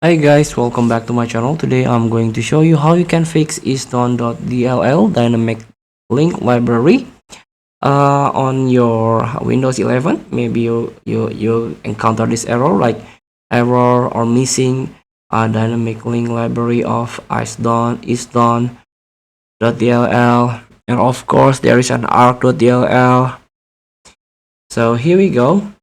Hi guys, welcome back to my channel. Today I'm going to show you how you can fix isdone.dll dynamic link library on your Windows 11. Maybe you encounter this error like error or missing a dynamic link library of isdone.dll, and of course there is an arc.dll. So here we go.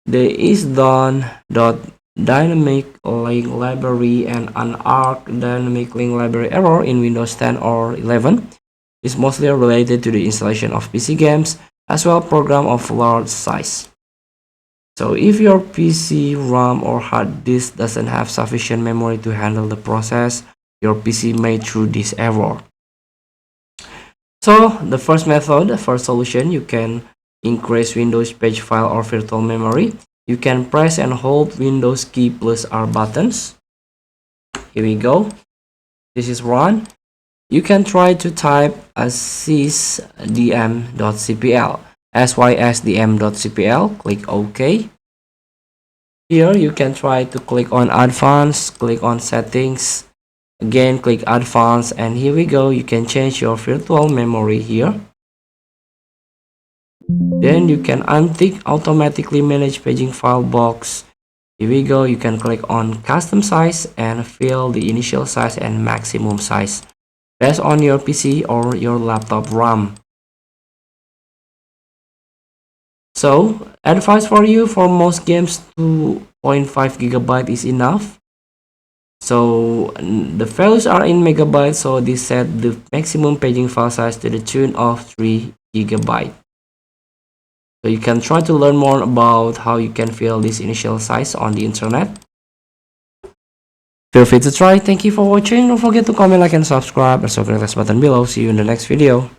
The isdone.dynamic link library and an arc dynamic link library error in Windows 10 or 11 is mostly related to the installation of PC games as well program of large size. So if your PC RAM or hard disk doesn't have sufficient memory to handle the process, your PC may throw this error. So the first method, the first solution, you can increase Windows page file or virtual memory. You can press and hold Windows key plus R buttons. Here we go. This is one. You can try to type sysdm.cpl, sysdm.cpl. Click OK. Here you can try to click on Advanced, click on Settings. Again, click Advanced, and here we go. You can change your virtual memory here. Then you can untick automatically manage paging file box. Here we go. You can click on custom size and fill the initial size and maximum size based on your PC or your laptop RAM. So advice for you, for most games 2.5 GB is enough. So the values are in megabytes, so this set the maximum paging file size to the tune of 3 GB. So you can try to learn more about how you can fill this initial size on the internet. Feel free to try. Thank you for watching. Don't forget to comment, like, and subscribe. Also click the button below. See you in the next video.